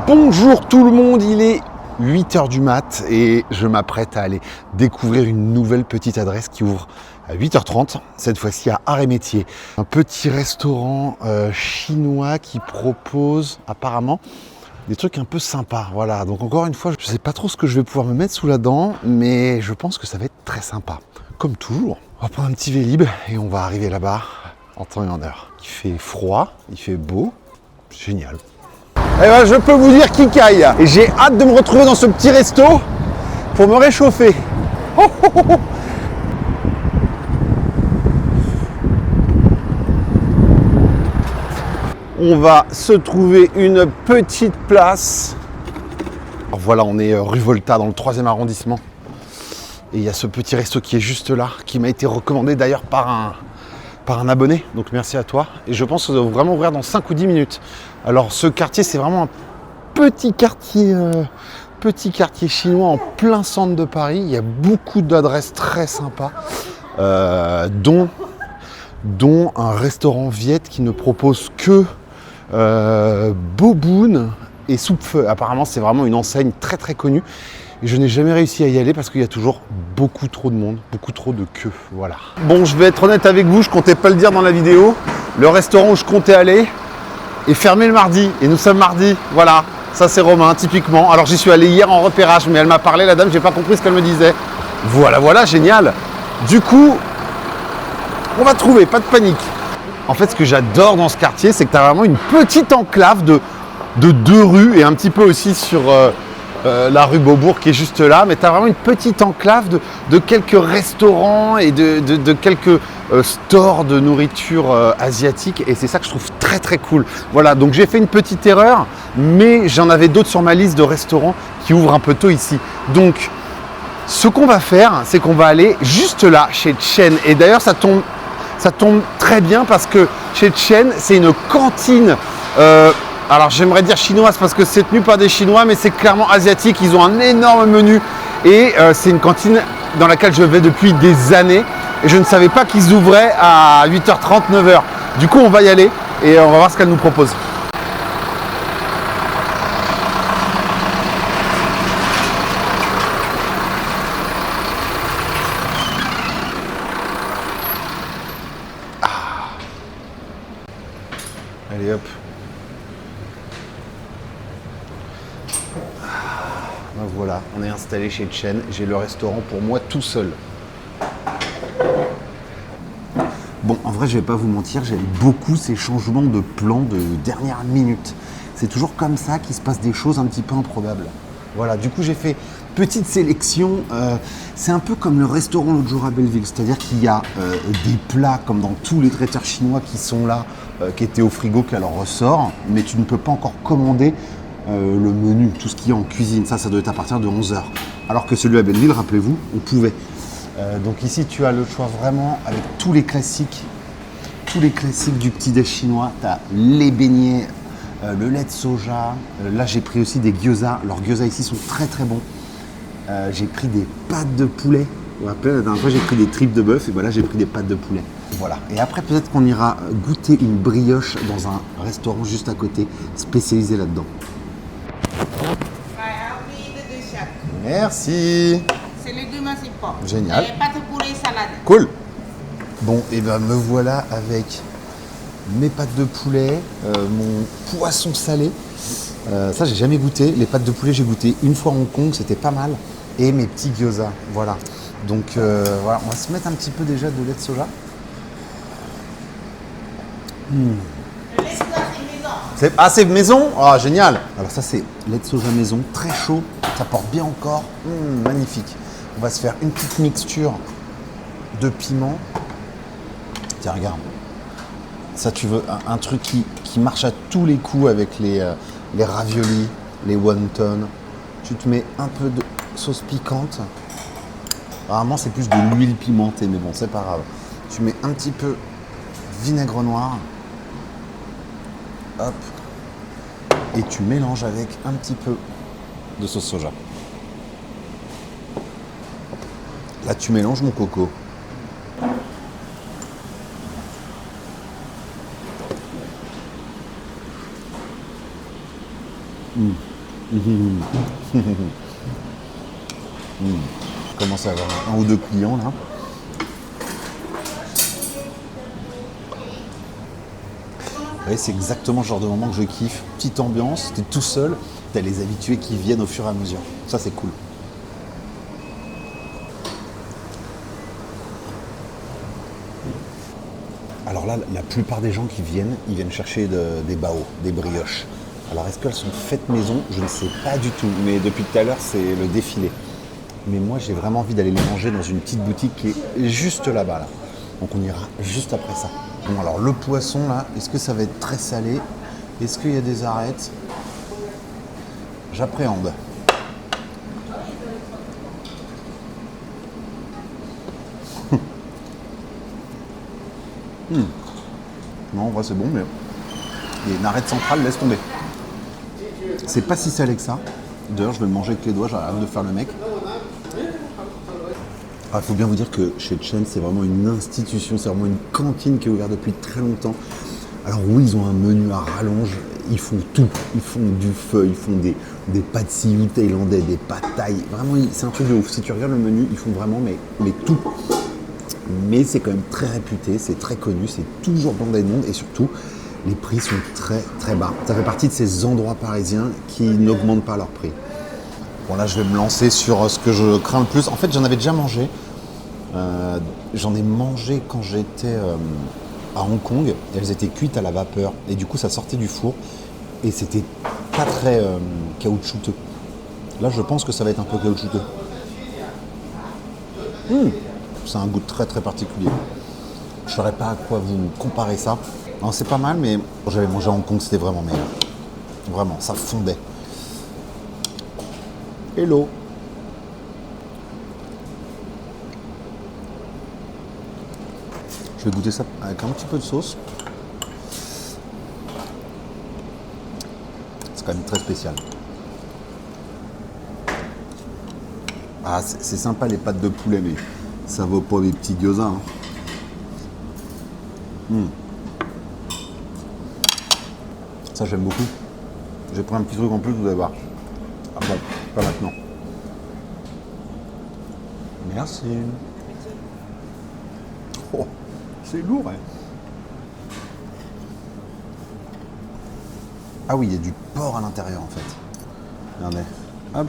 Bonjour tout le monde, il est 8h du mat et je m'apprête à aller découvrir une nouvelle petite adresse qui ouvre à 8h30, cette fois-ci à Arrêt-Métier. Un petit restaurant chinois qui propose apparemment des trucs un peu sympas. Voilà, donc encore une fois, je ne sais pas trop ce que je vais pouvoir me mettre sous la dent, mais je pense que ça va être très sympa. Comme toujours, on va prendre un petit Vélib et on va arriver là-bas en temps et en heure. Il fait froid, il fait beau, c'est génial. Et ben, je peux vous dire qu'il caille. Et j'ai hâte de me retrouver dans ce petit resto pour me réchauffer. Oh, oh, oh, oh. On va se trouver une petite place. Alors voilà, on est rue Volta dans le 3e arrondissement. Et il y a ce petit resto qui est juste là, qui m'a été recommandé d'ailleurs par un abonné. Donc merci à toi. Et je pense que ça doit vraiment ouvrir dans 5 ou 10 minutes. Alors ce quartier, c'est vraiment un petit quartier chinois en plein centre de Paris. Il y a beaucoup d'adresses très sympas, dont un restaurant viette qui ne propose que boboon et soupe-feu. Apparemment, c'est vraiment une enseigne très très connue. Et je n'ai jamais réussi à y aller parce qu'il y a toujours beaucoup trop de monde, beaucoup trop de queue. Voilà. Bon, je vais être honnête avec vous, je comptais pas le dire dans la vidéo. Le restaurant où je comptais aller est fermé le mardi. Et nous sommes mardi. Voilà. Ça, c'est Romain, typiquement. Alors, j'y suis allé hier en repérage, mais elle m'a parlé, la dame, j'ai pas compris ce qu'elle me disait. Voilà, génial. Du coup, on va trouver, pas de panique. En fait, ce que j'adore dans ce quartier, c'est que tu as vraiment une petite enclave de 2 rues et un petit peu aussi sur la rue Beaubourg qui est juste là. Mais tu as vraiment une petite enclave de quelques restaurants et de quelques stores de nourriture asiatique. Et c'est ça que je trouve très très cool. Voilà, donc j'ai fait une petite erreur, mais j'en avais d'autres sur ma liste de restaurants qui ouvrent un peu tôt ici. Donc, ce qu'on va faire, c'est qu'on va aller juste là, chez Chen. Et d'ailleurs, ça tombe très bien parce que chez Chen, c'est une cantine. Alors j'aimerais dire chinoise parce que c'est tenu par des Chinois, mais c'est clairement asiatique. Ils ont un énorme menu et c'est une cantine dans laquelle je vais depuis des années. Et je ne savais pas qu'ils ouvraient à 8h30, 9h. Du coup, on va y aller et on va voir ce qu'elle nous propose. Allez hop. Ben voilà, on est installé chez Chen. J'ai le restaurant pour moi tout seul. Bon, en vrai, je vais pas vous mentir, j'aime beaucoup ces changements de plan de dernière minute. C'est toujours comme ça qu'il se passe des choses un petit peu improbables. Voilà, du coup, j'ai fait petite sélection. C'est un peu comme le restaurant l'autre jour à Belleville, c'est-à-dire qu'il y a des plats comme dans tous les traiteurs chinois qui sont là, qui étaient au frigo, qui alors ressort, mais tu ne peux pas encore commander le menu, tout ce qu'il y a en cuisine. Ça doit être à partir de 11h. Alors que celui à Belleville, rappelez-vous, on pouvait. Donc ici, tu as le choix vraiment avec tous les classiques du petit-déj chinois. Tu as les beignets, le lait de soja. Là, j'ai pris aussi des gyoza. Leurs gyoza ici sont très très bons. J'ai pris des pâtes de poulet. Vous vous rappelez, la dernière fois, j'ai pris des tripes de bœuf et voilà, j'ai pris des pâtes de poulet. Voilà. Et après, peut-être qu'on ira goûter une brioche dans un restaurant juste à côté, spécialisé là-dedans. Merci. C'est les deux principaux. Génial. Et pâte poulet salade. Cool. Bon, et ben me voilà avec mes pâtes de poulet, mon poisson salé. Ça, j'ai jamais goûté. Les pâtes de poulet, j'ai goûté une fois à Hong Kong, c'était pas mal. Et mes petits gyoza, voilà. Donc voilà, on va se mettre un petit peu déjà de lait de soja. Le lait de soja, c'est maison. C'est maison? Ah, génial. Alors ça, c'est lait de soja maison, très chaud. Ça porte bien encore. Magnifique. On va se faire une petite mixture de piment. Tiens, regarde. Ça, tu veux un truc qui marche à tous les coups avec les raviolis, les wontons. Tu te mets un peu de sauce piquante. Apparemment, c'est plus de l'huile pimentée, mais bon, c'est pas grave. Tu mets un petit peu vinaigre noir. Hop. Et tu mélanges avec un petit peu de sauce soja. Là, tu mélanges mon coco. Je commence à avoir un ou deux clients là. Ouais, c'est exactement le genre de moment que je kiffe. Petite ambiance, t'es tout seul, t'as les habitués qui viennent au fur et à mesure. Ça, c'est cool. Alors là, la plupart des gens qui viennent, ils viennent chercher des bao, des brioches. Alors, est-ce qu'elles sont faites maison? Je ne sais pas du tout. Mais depuis tout à l'heure, c'est le défilé. Mais moi, j'ai vraiment envie d'aller les manger dans une petite boutique qui est juste là-bas. Là. Donc, on ira juste après ça. Bon, alors, le poisson, là, est-ce que ça va être très salé? Est-ce qu'il y a des arêtes? J'appréhende. Non, en vrai, c'est bon, mais il y a une arête centrale, laisse tomber. C'est pas si salé que ça. D'ailleurs, je vais le manger avec les doigts, j'arrête de faire le mec. Il faut bien vous dire que chez Chen, c'est vraiment une institution, c'est vraiment une cantine qui est ouverte depuis très longtemps. Alors oui, ils ont un menu à rallonge, ils font tout. Ils font du feu, ils font des pâtes siou thaïlandais, des pâtes thaï. Vraiment, c'est un truc de ouf. Si tu regardes le menu, ils font vraiment mais tout. Mais c'est quand même très réputé, c'est très connu, c'est toujours bandé de monde et surtout, les prix sont très très bas. Ça fait partie de ces endroits parisiens qui n'augmentent pas leur prix. Bon là, je vais me lancer sur ce que je crains le plus. En fait, j'en avais déjà mangé. J'en ai mangé quand j'étais à Hong Kong. Elles étaient cuites à la vapeur et du coup, ça sortait du four et c'était pas très caoutchouteux. Là, je pense que ça va être un peu caoutchouteux. C'est un goût très très particulier. Je ne saurais pas à quoi vous comparer ça. Non, c'est pas mal, mais j'avais mangé à Hong Kong, c'était vraiment meilleur. Vraiment, ça fondait. Hello. Je vais goûter ça avec un petit peu de sauce. C'est quand même très spécial. Ah, c'est sympa les pâtes de poulet, mais ça vaut pas les petits gyoza. Ça, j'aime beaucoup. J'ai pris un petit truc en plus, vous allez voir. Ah bon, pas maintenant. Merci. Oh, c'est lourd, hein. Ah oui, il y a du porc à l'intérieur, en fait. Regardez. Hop.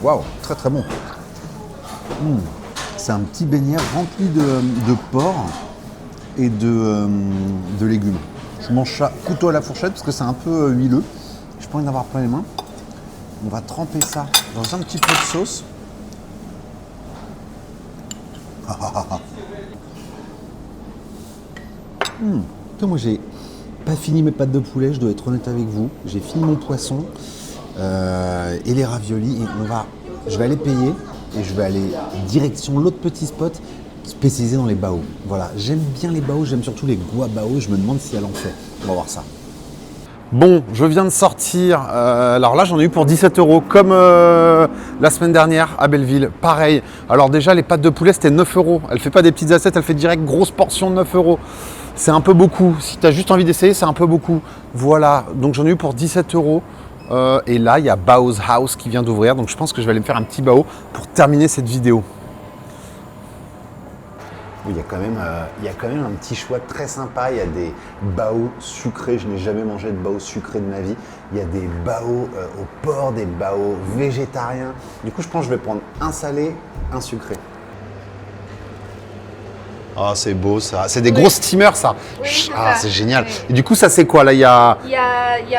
Waouh, très très bon. C'est un petit beignet rempli de porc et de légumes. Je mange ça couteau à la fourchette parce que c'est un peu huileux. Je peux en avoir plein les mains. On va tremper ça dans un petit peu de sauce. Moi, j'ai pas fini mes pâtes de poulet, je dois être honnête avec vous. J'ai fini mon poisson et les raviolis. Et je vais aller payer et je vais aller direction l'autre petit spot spécialisé dans les bao. Voilà, j'aime bien les bao, j'aime surtout les gua bao. Je me demande si elle en fait. On va voir ça. Bon, je viens de sortir. Alors là, j'en ai eu pour 17 € comme la semaine dernière à Belleville. Pareil. Alors déjà, les pâtes de poulet, c'était 9 €. Elle fait pas des petites assiettes, elle fait direct grosse portion de 9 €. C'est un peu beaucoup. Si tu as juste envie d'essayer, c'est un peu beaucoup. Voilà, donc j'en ai eu pour 17 €. Et là, il y a Bao's House qui vient d'ouvrir. Donc je pense que je vais aller me faire un petit bao pour terminer cette vidéo. Il y a quand même un petit choix très sympa. Il y a des bao sucrés. Je n'ai jamais mangé de bao sucré de ma vie. Il y a des bao au porc, des bao végétariens. Du coup, je pense que je vais prendre un salé, un sucré. Ah, c'est beau ça. C'est des gros steamers ça. Oui, ah, c'est génial. Oui. Et du coup, ça c'est quoi là? Il y a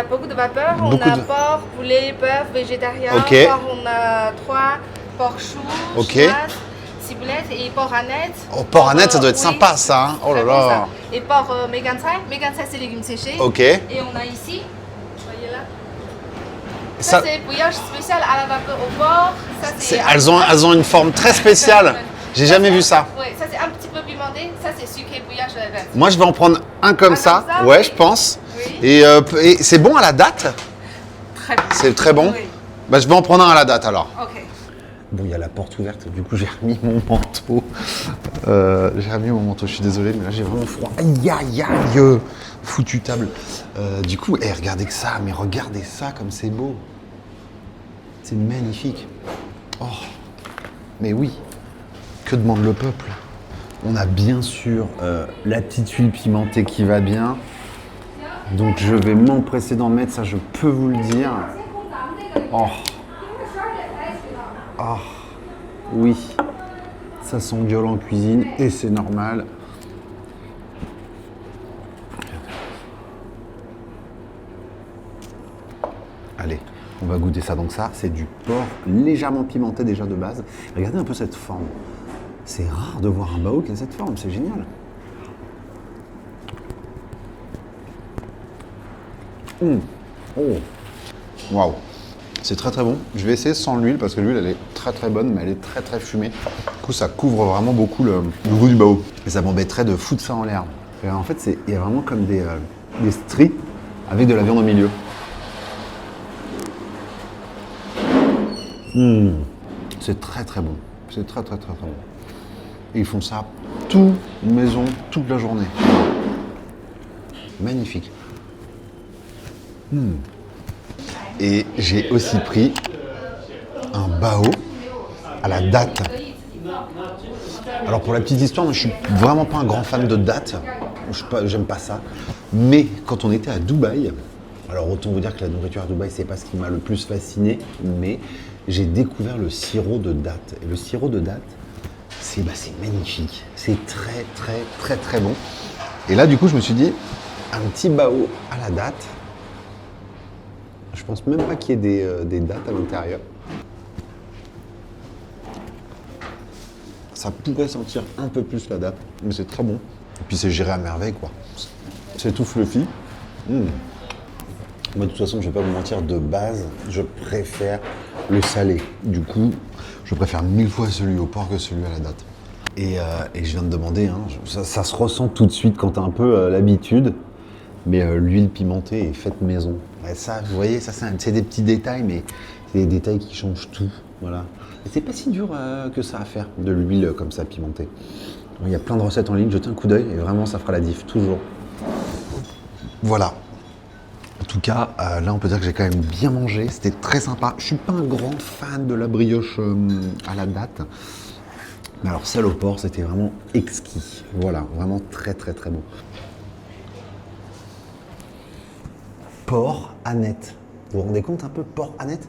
beaucoup de vapeur. On a porc, poulet, bœuf, végétarien. Ok. Porc, on a 3. Porc chou, ok. chinoise, ciboulette et porc aneth. Oh, porc aneth, ça doit être sympa ça. Hein. Oh là très là. bon, ça. Et porc mégansai. Mégansai, c'est légumes séchés. Ok. Et on a ici, voyez là. Ça c'est brioche spéciale à la vapeur au porc. Ça, elles ont une forme très spéciale. J'ai jamais vu ça. Oui, ça c'est un petit peu pimenté. Ça c'est sucré brioche verte. Moi, je vais en prendre un comme ça. Ouais, oui. je pense. Oui. Et c'est bon à la date? Très bon. C'est très bon. Oui. Bah, je vais en prendre un à la date alors. Ok. Bon, il y a la porte ouverte, du coup j'ai remis mon manteau. Je suis désolé, mais là j'ai vraiment froid. Aïe, aïe, aïe. Foutu table. Du coup, regardez que ça, mais regardez ça comme c'est beau. C'est magnifique. Oh, mais oui, que demande le peuple? On a bien sûr la petite huile pimentée qui va bien. Donc je vais m'empresser d'en mettre, ça je peux vous le dire. Oh. Oh. Oui. Ça s'engueule en cuisine et c'est normal. Allez, on va goûter ça. Donc ça, c'est du porc légèrement pimenté déjà de base. Regardez un peu cette forme. C'est rare de voir un bao qui a cette forme, c'est génial. Oh, waouh, c'est très très bon. Je vais essayer sans l'huile parce que l'huile elle est très très bonne, mais elle est très très fumée. Du coup, ça couvre vraiment beaucoup le goût du bao. Et ça m'embêterait de foutre ça en l'air. Et en fait, il y a vraiment comme des stries avec de la viande au milieu. C'est très très bon. C'est très très très très bon. Et ils font ça tout maison, toute la journée. Magnifique. Et j'ai aussi pris un bao à la date. Alors pour la petite histoire, moi, je suis vraiment pas un grand fan de date. J'aime pas ça. Mais quand on était à Dubaï, alors autant vous dire que la nourriture à Dubaï, c'est pas ce qui m'a le plus fasciné, mais j'ai découvert le sirop de date. Et le sirop de date, c'est magnifique. C'est très très très très bon. Et là, du coup, je me suis dit, un petit bao à la date. Je pense même pas qu'il y ait des dates à l'intérieur. Ça pourrait sentir un peu plus la date, mais c'est très bon. Et puis c'est géré à merveille, quoi. C'est tout fluffy. Moi, de toute façon, je vais pas vous mentir, de base, je préfère le salé. Du coup, je préfère 1000 fois celui au porc que celui à la date. Et je viens de demander, hein, ça se ressent tout de suite quand tu as un peu l'habitude, mais l'huile pimentée est faite maison. Et ça, vous voyez, ça c'est des petits détails, mais c'est des détails qui changent tout. Voilà. Et c'est pas si dur que ça à faire, de l'huile comme ça pimentée. Il y a plein de recettes en ligne, jetez un coup d'œil et vraiment ça fera la diff, toujours. Voilà. En tout cas, là on peut dire que j'ai quand même bien mangé, c'était très sympa. Je suis pas un grand fan de la brioche à la date. Mais alors celle au porc, c'était vraiment exquis. Voilà, vraiment très très très bon. Porc Annette. Vous vous rendez compte un peu, porc Annette?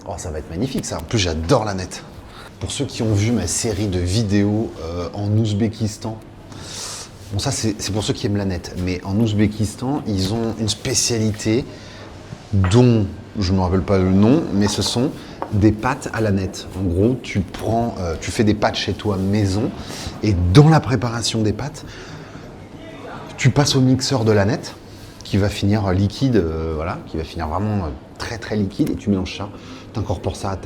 Oh, ça va être magnifique ça. En plus, j'adore l'Annette. Pour ceux qui ont vu ma série de vidéos en Ouzbékistan, bon ça c'est pour ceux qui aiment l'Annette, mais en Ouzbékistan, ils ont une spécialité dont je ne me rappelle pas le nom, mais ce sont des pâtes à l'Annette. En gros, tu fais des pâtes chez toi maison, et dans la préparation des pâtes, tu passes au mixeur de l'Annette, qui va finir liquide, voilà, qui va finir vraiment très très liquide, et tu mélanges ça, tu incorpores ça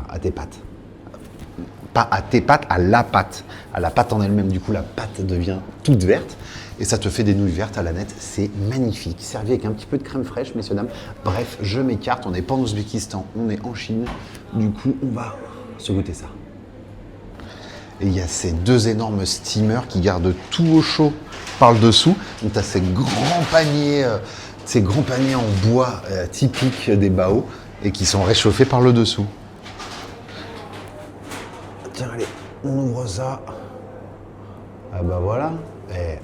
à tes pâtes. Pas à tes pâtes, à la pâte en elle-même. Du coup, la pâte devient toute verte et ça te fait des nouilles vertes à l'Annette. C'est magnifique. Servi avec un petit peu de crème fraîche, messieurs, dames. Bref, je m'écarte. On n'est pas en Ouzbékistan, on est en Chine. Du coup, on va se goûter ça. Et il y a ces deux énormes steamers qui gardent tout au chaud par le dessous. Donc, tu as ces grands paniers en bois typiques des bao et qui sont réchauffés par le dessous. Tiens, allez, on ouvre ça. Ah bah voilà.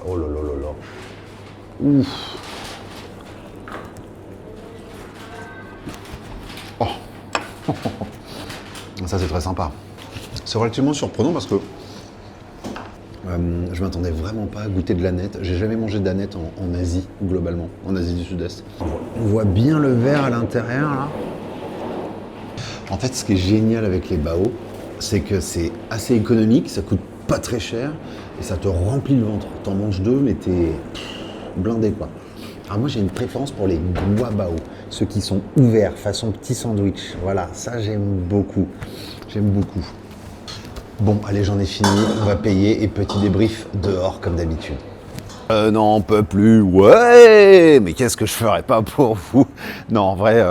Oh là là là là. Ouf. Oh. Ça c'est très sympa. C'est relativement surprenant parce que je m'attendais vraiment pas à goûter de l'Annette. J'ai jamais mangé d'Annette en Asie, globalement, en Asie du Sud-Est. On voit bien le verre à l'intérieur là. En fait, ce qui est génial avec les bao, c'est que c'est assez économique, ça coûte pas très cher et ça te remplit le ventre. T'en manges deux, mais t'es blindé quoi. Alors moi j'ai une préférence pour les guwa bao, ceux qui sont ouverts, façon petit sandwich. Voilà, ça j'aime beaucoup. J'aime beaucoup. Bon, allez, j'en ai fini, on va payer et petit débrief dehors comme d'habitude. Non, on peut plus. Ouais, mais qu'est-ce que je ferais pas pour vous? Non, en vrai,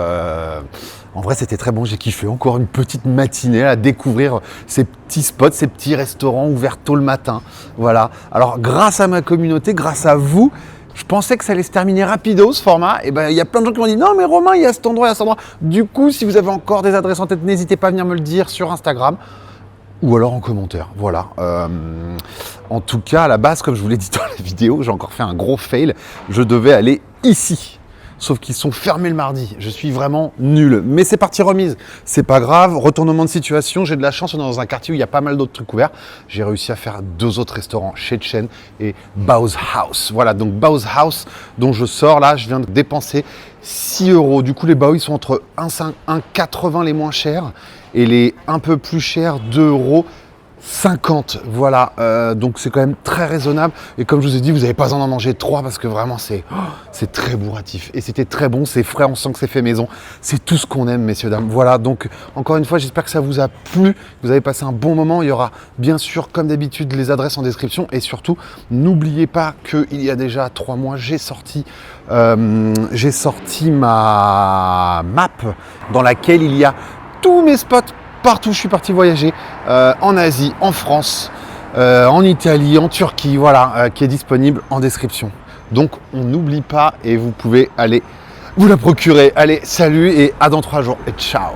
En vrai, c'était très bon, j'ai kiffé. Encore une petite matinée à découvrir ces petits spots, ces petits restaurants ouverts tôt le matin. Voilà. Alors, grâce à ma communauté, grâce à vous, je pensais que ça allait se terminer rapido ce format. Et ben, il y a plein de gens qui m'ont dit non, mais Romain, il y a cet endroit, il y a cet endroit. Du coup, si vous avez encore des adresses en tête, n'hésitez pas à venir me le dire sur Instagram ou alors en commentaire. Voilà. En tout cas, à la base, comme je vous l'ai dit dans la vidéo, j'ai encore fait un gros fail. Je devais aller ici. Sauf qu'ils sont fermés le mardi. Je suis vraiment nul. Mais c'est parti remise. C'est pas grave. Retournement de situation. J'ai de la chance. On est dans un quartier où il y a pas mal d'autres trucs ouverts. J'ai réussi à faire 2 autres restaurants, Shechen et Bauhaus House. Voilà, donc Bauhaus House dont je sors là. Je viens de dépenser 6 €. Du coup, les Bauhaus, ils sont entre 1,80 les moins chers et les un peu plus chers, 2,50 €. Voilà, donc c'est quand même très raisonnable. Et comme je vous ai dit, vous n'avez pas besoin d'en manger 3 parce que vraiment c'est très bourratif. Et c'était très bon, c'est frais, on sent que c'est fait maison. C'est tout ce qu'on aime, messieurs, dames. Voilà, donc encore une fois, j'espère que ça vous a plu. Vous avez passé un bon moment. Il y aura bien sûr, comme d'habitude, les adresses en description. Et surtout, n'oubliez pas qu'il y a déjà 3 mois, j'ai sorti ma map dans laquelle il y a tous mes spots partout où je suis parti voyager, en Asie, en France, en Italie, en Turquie, voilà, qui est disponible en description. Donc on n'oublie pas et vous pouvez aller vous la procurer. Allez, salut et à dans 3 jours et ciao.